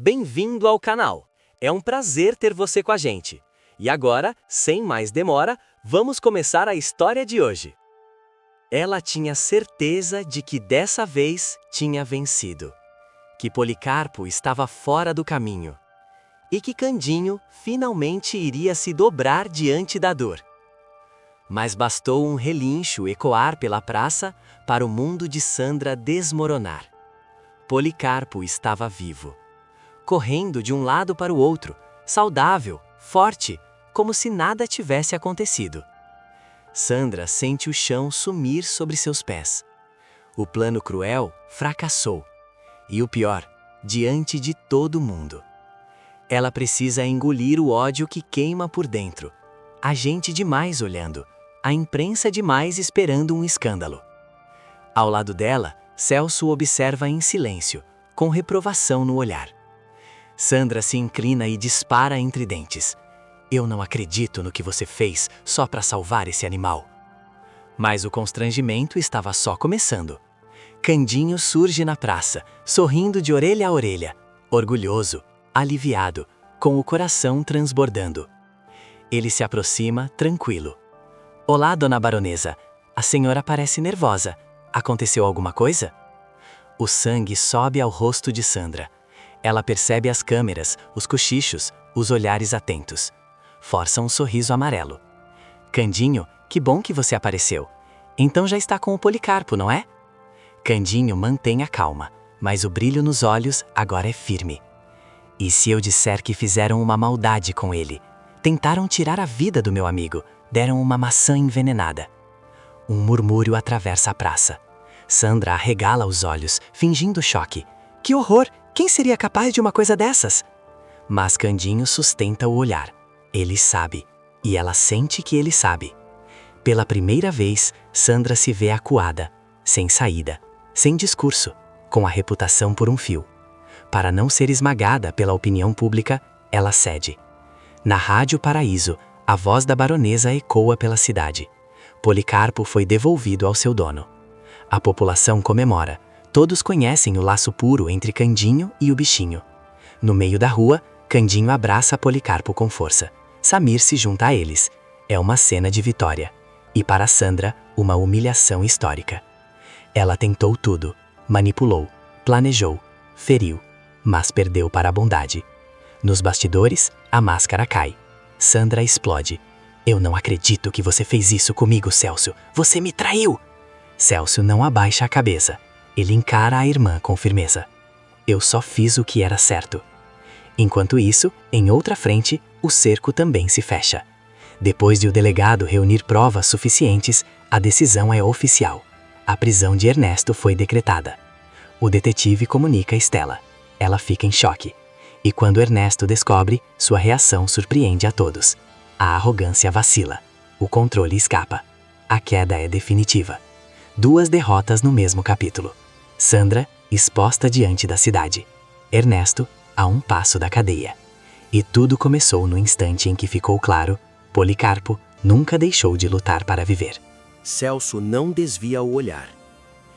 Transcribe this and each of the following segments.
Bem-vindo ao canal. É um prazer ter você com a gente. E agora, sem mais demora, vamos começar a história de hoje. Ela tinha certeza de que dessa vez tinha vencido, que Policarpo estava fora do caminho e que Candinho finalmente iria se dobrar diante da dor. Mas bastou um relincho ecoar pela praça para o mundo de Sandra desmoronar. Policarpo estava vivo, correndo de um lado para o outro, saudável, forte, como se nada tivesse acontecido. Sandra sente o chão sumir sobre seus pés. O plano cruel fracassou. E o pior, diante de todo mundo. Ela precisa engolir o ódio que queima por dentro. A gente demais olhando, a imprensa demais esperando um escândalo. Ao lado dela, Celso observa em silêncio, com reprovação no olhar. Sandra se inclina e dispara entre dentes. Eu não acredito no que você fez só para salvar esse animal. Mas o constrangimento estava só começando. Candinho surge na praça, sorrindo de orelha a orelha, orgulhoso, aliviado, com o coração transbordando. Ele se aproxima, tranquilo. Olá, dona baronesa. A senhora parece nervosa. Aconteceu alguma coisa? O sangue sobe ao rosto de Sandra. Ela percebe as câmeras, os cochichos, os olhares atentos. Força um sorriso amarelo. Candinho, que bom que você apareceu. Então já está com o Policarpo, não é? Candinho mantém a calma, mas o brilho nos olhos agora é firme. E se eu disser que fizeram uma maldade com ele? Tentaram tirar a vida do meu amigo, deram uma maçã envenenada. Um murmúrio atravessa a praça. Sandra arregala os olhos, fingindo choque. Que horror! Quem seria capaz de uma coisa dessas? Mas Candinho sustenta o olhar. Ele sabe, e ela sente que ele sabe. Pela primeira vez, Sandra se vê acuada, sem saída, sem discurso, com a reputação por um fio. Para não ser esmagada pela opinião pública, ela cede. Na Rádio Paraíso, a voz da baronesa ecoa pela cidade. Policarpo foi devolvido ao seu dono. A população comemora. Todos conhecem o laço puro entre Candinho e o bichinho. No meio da rua, Candinho abraça Policarpo com força. Samir se junta a eles. É uma cena de vitória. E para Sandra, uma humilhação histórica. Ela tentou tudo. Manipulou, planejou, feriu, mas perdeu para a bondade. Nos bastidores, a máscara cai. Sandra explode. Eu não acredito que você fez isso comigo, Celso. Você me traiu! Celso não abaixa a cabeça. Ele encara a irmã com firmeza. Eu só fiz o que era certo. Enquanto isso, em outra frente, o cerco também se fecha. Depois de o delegado reunir provas suficientes, a decisão é oficial. A prisão de Ernesto foi decretada. O detetive comunica a Estela. Ela fica em choque. E quando Ernesto descobre, sua reação surpreende a todos. A arrogância vacila. O controle escapa. A queda é definitiva. 2 derrotas no mesmo capítulo. Sandra, exposta diante da cidade. Ernesto, a um passo da cadeia. E tudo começou no instante em que ficou claro, Policarpo nunca deixou de lutar para viver. Celso não desvia o olhar.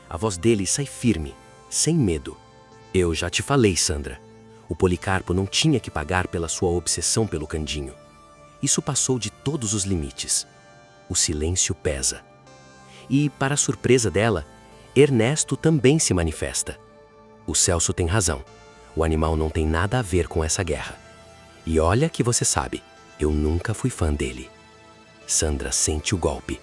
A voz dele sai firme, sem medo. Eu já te falei, Sandra. O Policarpo não tinha que pagar pela sua obsessão pelo Candinho. Isso passou de todos os limites. O silêncio pesa. E, para a surpresa dela, Ernesto também se manifesta. O Celso tem razão. O animal não tem nada a ver com essa guerra. E olha que você sabe, eu nunca fui fã dele. Sandra sente o golpe.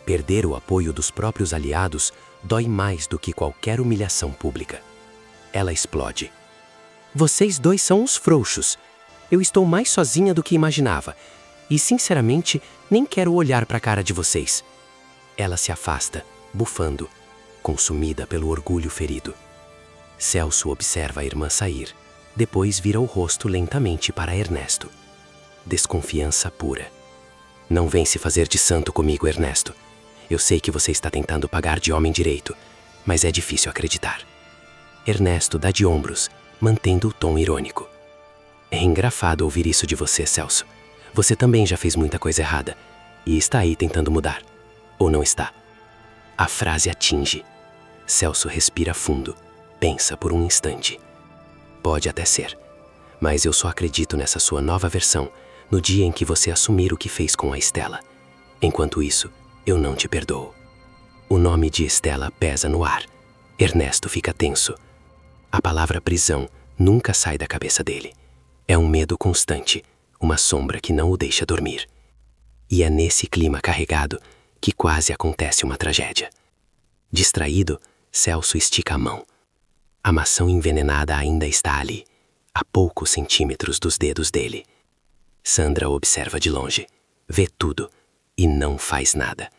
Perder o apoio dos próprios aliados dói mais do que qualquer humilhação pública. Ela explode. Vocês dois são uns frouxos. Eu estou mais sozinha do que imaginava. E, sinceramente, nem quero olhar para a cara de vocês. Ela se afasta, bufando, consumida pelo orgulho ferido. Celso observa a irmã sair. Depois vira o rosto lentamente para Ernesto. Desconfiança pura. Não vem se fazer de santo comigo, Ernesto. Eu sei que você está tentando pagar de homem direito, mas é difícil acreditar. Ernesto dá de ombros, mantendo o tom irônico. É engraçado ouvir isso de você, Celso. Você também já fez muita coisa errada e está aí tentando mudar. Ou não está? A frase atinge. Celso respira fundo, pensa por um instante. Pode até ser. Mas eu só acredito nessa sua nova versão no dia em que você assumir o que fez com a Estela. Enquanto isso, eu não te perdoo. O nome de Estela pesa no ar. Ernesto fica tenso. A palavra prisão nunca sai da cabeça dele. É um medo constante, uma sombra que não o deixa dormir. E é nesse clima carregado que quase acontece uma tragédia. Distraído, Celso estica a mão. A maçã envenenada ainda está ali, a poucos centímetros dos dedos dele. Sandra observa de longe, vê tudo e não faz nada.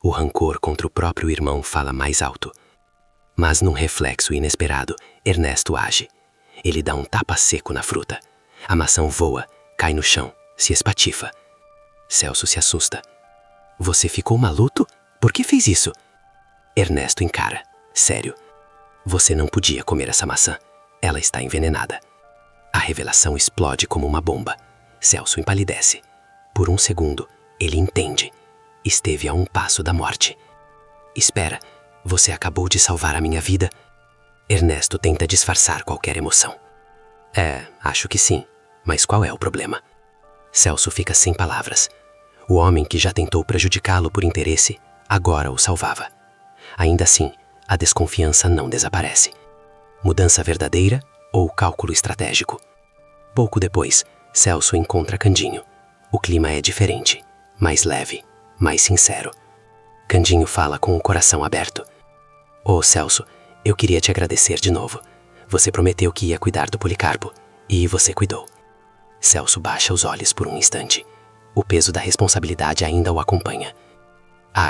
O rancor contra o próprio irmão fala mais alto. Mas num reflexo inesperado, Ernesto age. Ele dá um tapa seco na fruta. A maçã voa, cai no chão, se espatifa. Celso se assusta. Você ficou maluco? Por que fez isso? Ernesto encara. Sério. Você não podia comer essa maçã. Ela está envenenada. A revelação explode como uma bomba. Celso empalidece. Por um segundo, ele entende. Esteve a um passo da morte. Espera, você acabou de salvar a minha vida? Ernesto tenta disfarçar qualquer emoção. Acho que sim. Mas qual é o problema? Celso fica sem palavras. O homem que já tentou prejudicá-lo por interesse, agora o salvava. Ainda assim, a desconfiança não desaparece. Mudança verdadeira ou cálculo estratégico? Pouco depois, Celso encontra Candinho. O clima é diferente, mais leve, mais sincero. Candinho fala com o coração aberto. Celso, eu queria te agradecer de novo. Você prometeu que ia cuidar do Policarpo, e você cuidou. Celso baixa os olhos por um instante. O peso da responsabilidade ainda o acompanha.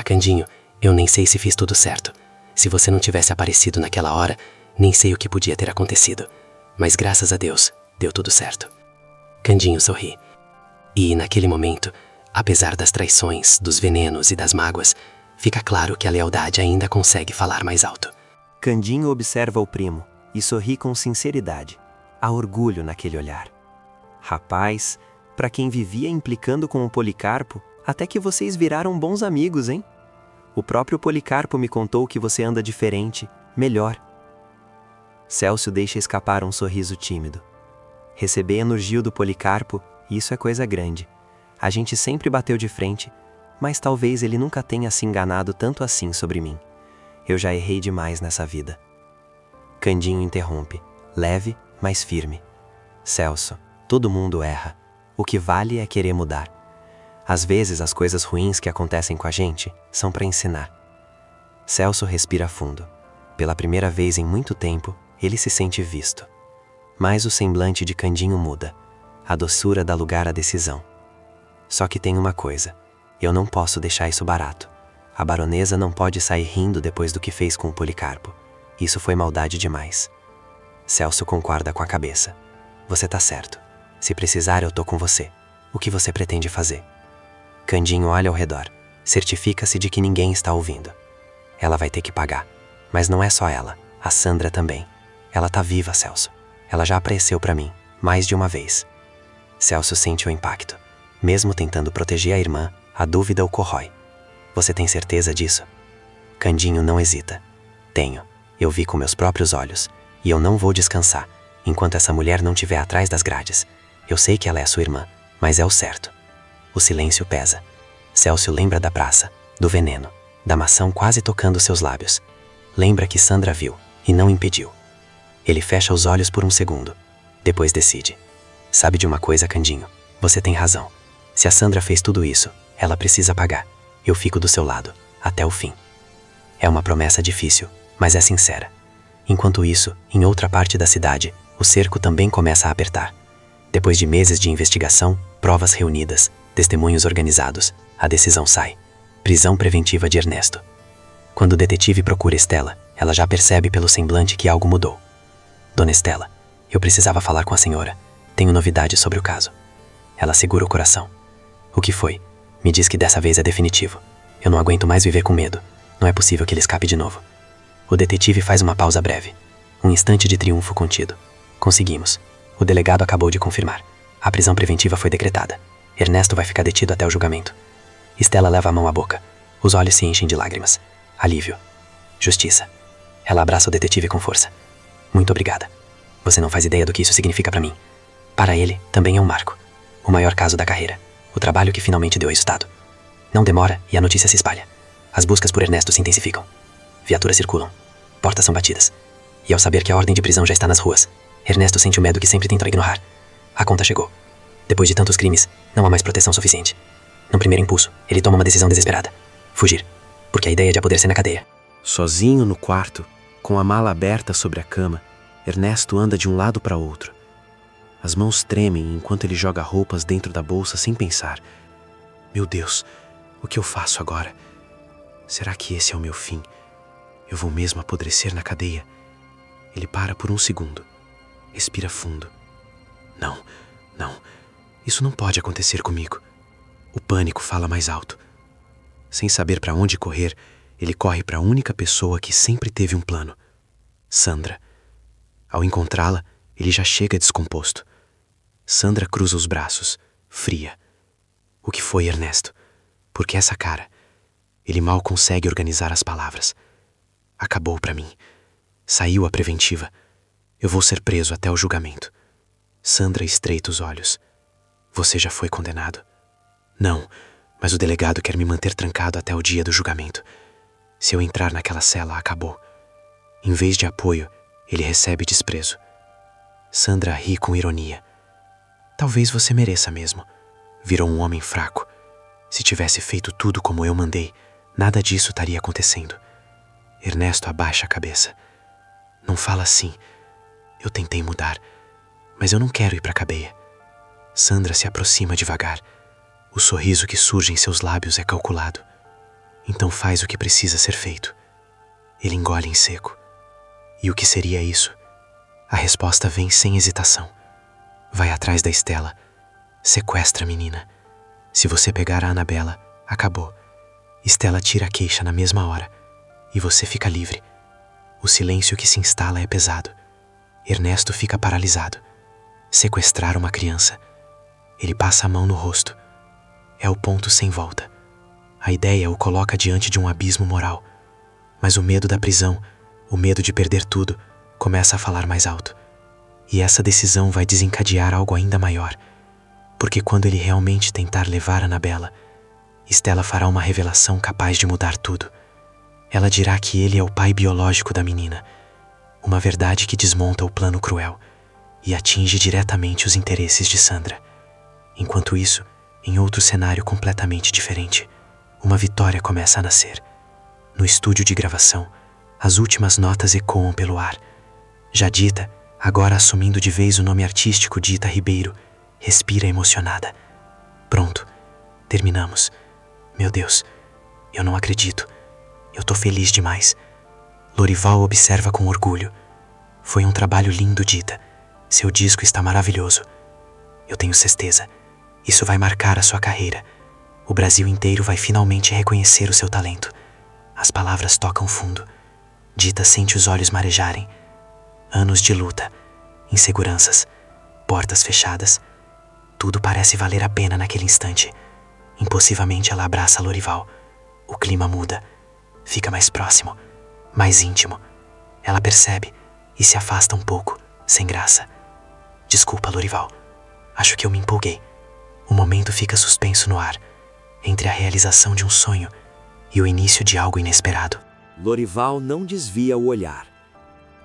Candinho, eu nem sei se fiz tudo certo. Se você não tivesse aparecido naquela hora, nem sei o que podia ter acontecido. Mas graças a Deus, deu tudo certo. Candinho sorri. E naquele momento, apesar das traições, dos venenos e das mágoas, fica claro que a lealdade ainda consegue falar mais alto. Candinho observa o primo e sorri com sinceridade. Há orgulho naquele olhar. Rapaz, para quem vivia implicando com o Policarpo, até que vocês viraram bons amigos, hein? O próprio Policarpo me contou que você anda diferente, melhor. Celso deixa escapar um sorriso tímido. Receber elogio do Policarpo, isso é coisa grande. A gente sempre bateu de frente, mas talvez ele nunca tenha se enganado tanto assim sobre mim. Eu já errei demais nessa vida. Candinho interrompe, leve, mas firme. Celso, todo mundo erra. O que vale é querer mudar. Às vezes as coisas ruins que acontecem com a gente são para ensinar. Celso respira fundo. Pela primeira vez em muito tempo, ele se sente visto. Mas o semblante de Candinho muda. A doçura dá lugar à decisão. Só que tem uma coisa. Eu não posso deixar isso barato. A baronesa não pode sair rindo depois do que fez com o Policarpo. Isso foi maldade demais. Celso concorda com a cabeça. Você tá certo. Se precisar, eu tô com você. O que você pretende fazer? Candinho olha ao redor. Certifica-se de que ninguém está ouvindo. Ela vai ter que pagar. Mas não é só ela. A Sandra também. Ela tá viva, Celso. Ela já apareceu pra mim, mais de uma vez. Celso sente o impacto. Mesmo tentando proteger a irmã, a dúvida o corrói. Você tem certeza disso? Candinho não hesita. Tenho. Eu vi com meus próprios olhos. E eu não vou descansar, enquanto essa mulher não estiver atrás das grades. Eu sei que ela é sua irmã, mas é o certo. O silêncio pesa. Celso lembra da praça, do veneno, da maçã quase tocando seus lábios. Lembra que Sandra viu, e não impediu. Ele fecha os olhos por um segundo. Depois decide. Sabe de uma coisa, Candinho? Você tem razão. Se a Sandra fez tudo isso, ela precisa pagar. Eu fico do seu lado, até o fim. É uma promessa difícil, mas é sincera. Enquanto isso, em outra parte da cidade, o cerco também começa a apertar. Depois de meses de investigação, provas reunidas, testemunhos organizados, a decisão sai. Prisão preventiva de Ernesto. Quando o detetive procura Estela, ela já percebe pelo semblante que algo mudou. Dona Estela, eu precisava falar com a senhora. Tenho novidades sobre o caso. Ela segura o coração. O que foi? Me diz que dessa vez é definitivo. Eu não aguento mais viver com medo. Não é possível que ele escape de novo. O detetive faz uma pausa breve. Um instante de triunfo contido. Conseguimos. O delegado acabou de confirmar. A prisão preventiva foi decretada. Ernesto vai ficar detido até o julgamento. Estela leva a mão à boca. Os olhos se enchem de lágrimas. Alívio. Justiça. Ela abraça o detetive com força. Muito obrigada. Você não faz ideia do que isso significa para mim. Para ele, também é um marco. O maior caso da carreira. O trabalho que finalmente deu resultado. Não demora e a notícia se espalha. As buscas por Ernesto se intensificam. Viaturas circulam. Portas são batidas. E ao saber que a ordem de prisão já está nas ruas, Ernesto sente o medo que sempre tentou ignorar. A conta chegou. Depois de tantos crimes, não há mais proteção suficiente. Num primeiro impulso, ele toma uma decisão desesperada. Fugir. Porque a ideia de apodrecer na cadeia. Sozinho no quarto, com a mala aberta sobre a cama, Ernesto anda de um lado para outro. As mãos tremem enquanto ele joga roupas dentro da bolsa sem pensar. Meu Deus, o que eu faço agora? Será que esse é o meu fim? Eu vou mesmo apodrecer na cadeia? Ele para por um segundo. Respira fundo. Não, não. Isso não pode acontecer comigo. O pânico fala mais alto. Sem saber para onde correr, ele corre para a única pessoa que sempre teve um plano. Sandra. Ao encontrá-la, ele já chega descomposto. Sandra cruza os braços, fria. O que foi, Ernesto? Por que essa cara? Ele mal consegue organizar as palavras. Acabou para mim. Saiu a preventiva. Eu vou ser preso até o julgamento. Sandra estreita os olhos. Você já foi condenado? Não, mas o delegado quer me manter trancado até o dia do julgamento. Se eu entrar naquela cela, acabou. Em vez de apoio, ele recebe desprezo. Sandra ri com ironia. Talvez você mereça mesmo. Virou um homem fraco. Se tivesse feito tudo como eu mandei, nada disso estaria acontecendo. Ernesto abaixa a cabeça. Não fala assim. Eu tentei mudar, mas eu não quero ir para a cadeia. Sandra se aproxima devagar. O sorriso que surge em seus lábios é calculado. Então faz o que precisa ser feito. Ele engole em seco. E o que seria isso? A resposta vem sem hesitação. Vai atrás da Estela. Sequestra a menina. Se você pegar a Anabela, acabou. Estela tira a queixa na mesma hora. E você fica livre. O silêncio que se instala é pesado. Ernesto fica paralisado. Sequestrar uma criança. Ele passa a mão no rosto. É o ponto sem volta. A ideia o coloca diante de um abismo moral. Mas o medo da prisão, o medo de perder tudo, começa a falar mais alto. E essa decisão vai desencadear algo ainda maior. Porque quando ele realmente tentar levar Anabela, Estela fará uma revelação capaz de mudar tudo. Ela dirá que ele é o pai biológico da menina. Uma verdade que desmonta o plano cruel e atinge diretamente os interesses de Sandra. Enquanto isso, em outro cenário completamente diferente, uma vitória começa a nascer. No estúdio de gravação, as últimas notas ecoam pelo ar. Jadita, agora assumindo de vez o nome artístico Dita Ribeiro, respira emocionada. Pronto, terminamos. Meu Deus, eu não acredito. Eu tô feliz demais. Lorival observa com orgulho. Foi um trabalho lindo, Dita. Seu disco está maravilhoso. Eu tenho certeza. Isso vai marcar a sua carreira. O Brasil inteiro vai finalmente reconhecer o seu talento. As palavras tocam fundo. Dita sente os olhos marejarem. Anos de luta, inseguranças, portas fechadas. Tudo parece valer a pena naquele instante. Impulsivamente ela abraça Lorival. O clima muda. Fica mais próximo, mais íntimo. Ela percebe e se afasta um pouco, sem graça. Desculpa, Lorival. Acho que eu me empolguei. O momento fica suspenso no ar, entre a realização de um sonho e o início de algo inesperado. Lorival não desvia o olhar.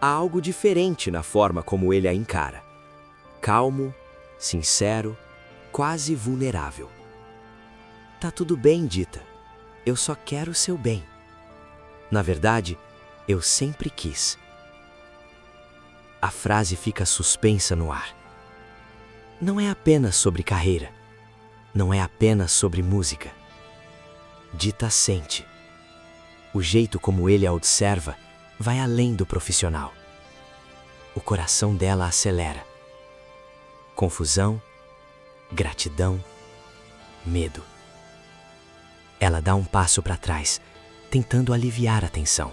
Há algo diferente na forma como ele a encara. Calmo, sincero, quase vulnerável. Tá tudo bem, Dita. Eu só quero o seu bem. Na verdade, eu sempre quis. A frase fica suspensa no ar. Não é apenas sobre carreira. Não é apenas sobre música. Dita sente. O jeito como ele a observa vai além do profissional. O coração dela acelera. Confusão, gratidão, medo. Ela dá um passo para trás, tentando aliviar a tensão.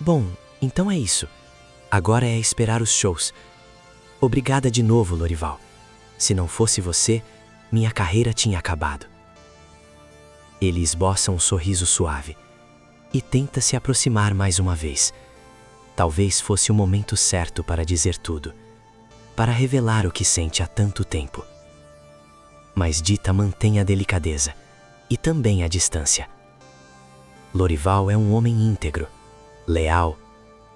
Bom, então é isso. Agora é esperar os shows. Obrigada de novo, Lorival. Se não fosse você, minha carreira tinha acabado. Ele esboça um sorriso suave e tenta se aproximar mais uma vez. Talvez fosse o momento certo para dizer tudo, para revelar o que sente há tanto tempo. Mas Dita mantém a delicadeza e também a distância. Lorival é um homem íntegro, leal,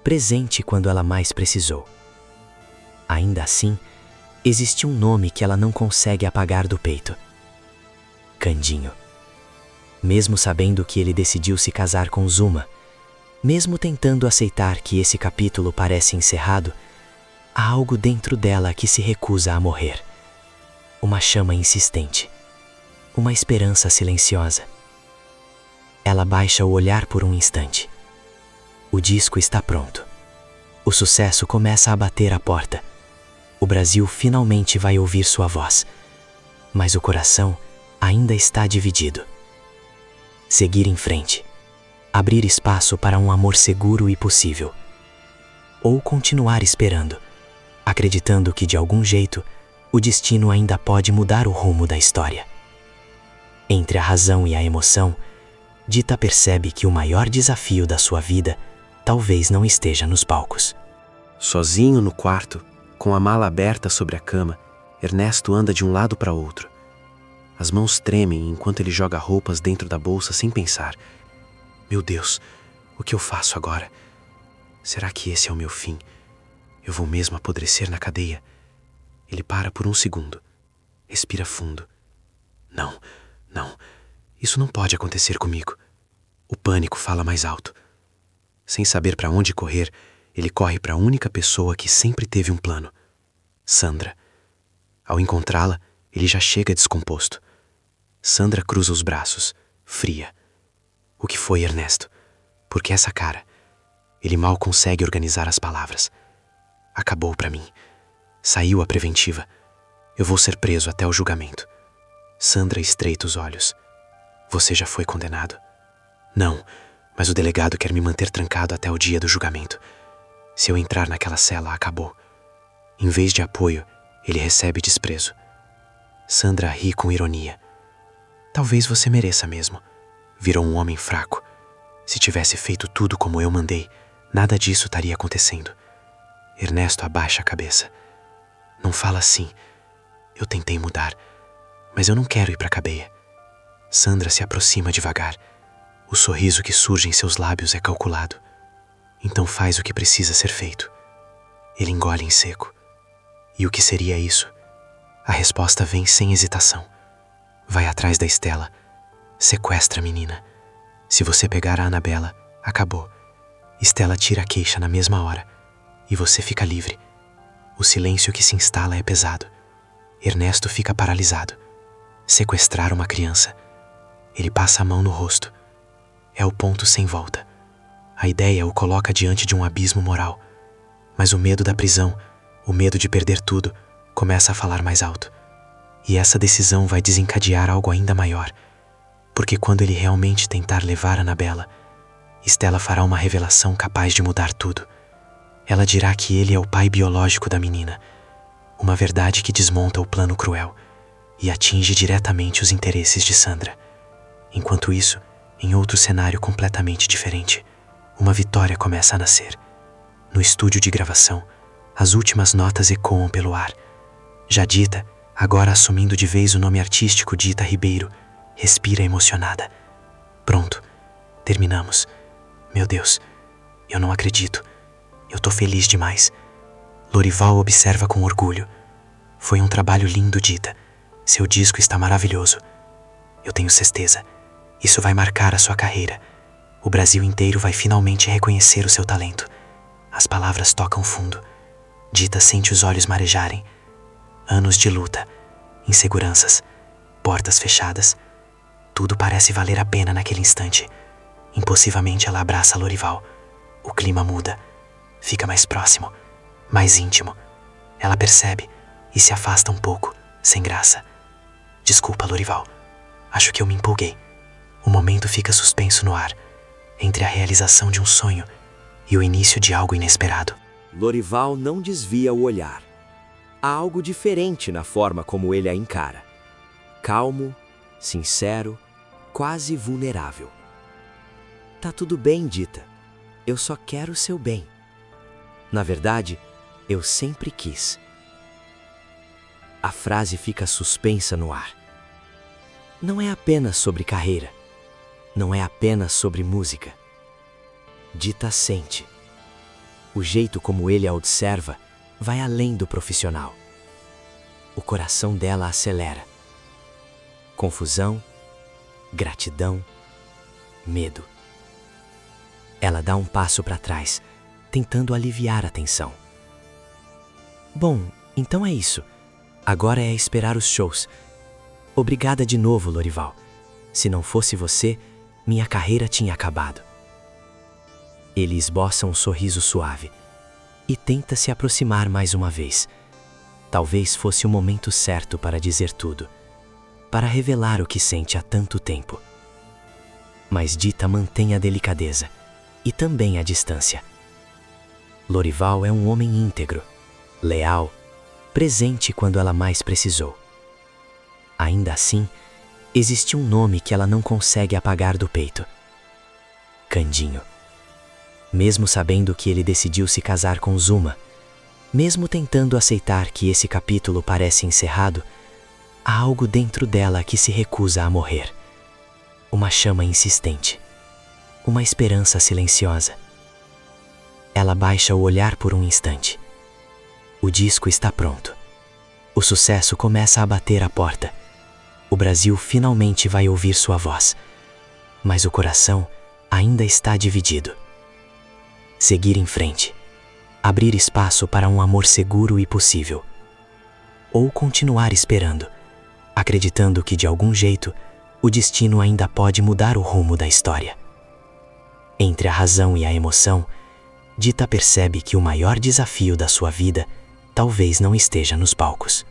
presente quando ela mais precisou. Ainda assim, existe um nome que ela não consegue apagar do peito: Candinho. Mesmo sabendo que ele decidiu se casar com Zuma, mesmo tentando aceitar que esse capítulo parece encerrado, há algo dentro dela que se recusa a morrer. Uma chama insistente, uma esperança silenciosa. Ela baixa o olhar por um instante. O disco está pronto. O sucesso começa a bater à porta. O Brasil finalmente vai ouvir sua voz. Mas o coração ainda está dividido. Seguir em frente. Abrir espaço para um amor seguro e possível. Ou continuar esperando, acreditando que de algum jeito o destino ainda pode mudar o rumo da história. Entre a razão e a emoção, Dita percebe que o maior desafio da sua vida talvez não esteja nos palcos. Sozinho no quarto, com a mala aberta sobre a cama, Ernesto anda de um lado para outro. As mãos tremem enquanto ele joga roupas dentro da bolsa sem pensar. Meu Deus, o que eu faço agora? Será que esse é o meu fim? Eu vou mesmo apodrecer na cadeia? Ele para por um segundo. Respira fundo. Não, não. Isso não pode acontecer comigo. O pânico fala mais alto. Sem saber para onde correr, ele corre para a única pessoa que sempre teve um plano: Sandra. Ao encontrá-la, ele já chega descomposto. Sandra cruza os braços, fria. O que foi, Ernesto? Por que essa cara? Ele mal consegue organizar as palavras. Acabou para mim. Saiu a preventiva. Eu vou ser preso até o julgamento. Sandra estreita os olhos. Você já foi condenado? Não, mas o delegado quer me manter trancado até o dia do julgamento. Se eu entrar naquela cela, acabou. Em vez de apoio, ele recebe desprezo. Sandra ri com ironia. Talvez você mereça mesmo. Virou um homem fraco. Se tivesse feito tudo como eu mandei, nada disso estaria acontecendo. Ernesto abaixa a cabeça. Não fala assim. Eu tentei mudar, mas eu não quero ir para a cadeia. Sandra se aproxima devagar. O sorriso que surge em seus lábios é calculado. Então faz o que precisa ser feito. Ele engole em seco. E o que seria isso? A resposta vem sem hesitação. Vai atrás da Estela. Sequestra a menina. Se você pegar a Anabela, acabou. Estela tira a queixa na mesma hora. E você fica livre. O silêncio que se instala é pesado. Ernesto fica paralisado. Sequestrar uma criança. Ele passa a mão no rosto. É o ponto sem volta. A ideia o coloca diante de um abismo moral. Mas o medo da prisão, o medo de perder tudo, começa a falar mais alto. E essa decisão vai desencadear algo ainda maior. Porque quando ele realmente tentar levar Anabela, Estela fará uma revelação capaz de mudar tudo. Ela dirá que ele é o pai biológico da menina. Uma verdade que desmonta o plano cruel e atinge diretamente os interesses de Sandra. Enquanto isso, em outro cenário completamente diferente, uma vitória começa a nascer. No estúdio de gravação, as últimas notas ecoam pelo ar. Já Dita, agora assumindo de vez o nome artístico Dita Ribeiro, respira emocionada. Pronto, terminamos. Meu Deus, eu não acredito. Eu tô feliz demais. Lorival observa com orgulho. Foi um trabalho lindo, Dita. Seu disco está maravilhoso. Eu tenho certeza. Isso vai marcar a sua carreira. O Brasil inteiro vai finalmente reconhecer o seu talento. As palavras tocam fundo. Dita sente os olhos marejarem. Anos de luta, inseguranças, portas fechadas. Tudo parece valer a pena naquele instante. Impulsivamente ela abraça Lorival. O clima muda. Fica mais próximo, mais íntimo. Ela percebe e se afasta um pouco, sem graça. Desculpa, Lorival. Acho que eu me empolguei. O momento fica suspenso no ar, entre a realização de um sonho e o início de algo inesperado. Lorival não desvia o olhar. Há algo diferente na forma como ele a encara. Calmo, sincero, quase vulnerável. Tá tudo bem, Dita. Eu só quero o seu bem. Na verdade, eu sempre quis. A frase fica suspensa no ar. Não é apenas sobre carreira. Não é apenas sobre música. Dita sente. O jeito como ele a observa vai além do profissional. O coração dela acelera. Confusão, gratidão, medo. Ela dá um passo para trás, tentando aliviar a tensão. Bom, então é isso. Agora é esperar os shows. Obrigada de novo, Lorival. Se não fosse você, minha carreira tinha acabado. Ele esboça um sorriso suave e tenta se aproximar mais uma vez. Talvez fosse o momento certo para dizer tudo, para revelar o que sente há tanto tempo. Mas Dita mantém a delicadeza e também a distância. Lorival é um homem íntegro, leal, presente quando ela mais precisou. Ainda assim, existe um nome que ela não consegue apagar do peito: Candinho. Mesmo sabendo que ele decidiu se casar com Zuma, mesmo tentando aceitar que esse capítulo parece encerrado, há algo dentro dela que se recusa a morrer. Uma chama insistente, uma esperança silenciosa. Ela baixa o olhar por um instante. O disco está pronto. O sucesso começa a bater à porta. O Brasil finalmente vai ouvir sua voz. Mas o coração ainda está dividido. Seguir em frente. Abrir espaço para um amor seguro e possível. Ou continuar esperando, acreditando que de algum jeito o destino ainda pode mudar o rumo da história. Entre a razão e a emoção, Dita percebe que o maior desafio da sua vida talvez não esteja nos palcos.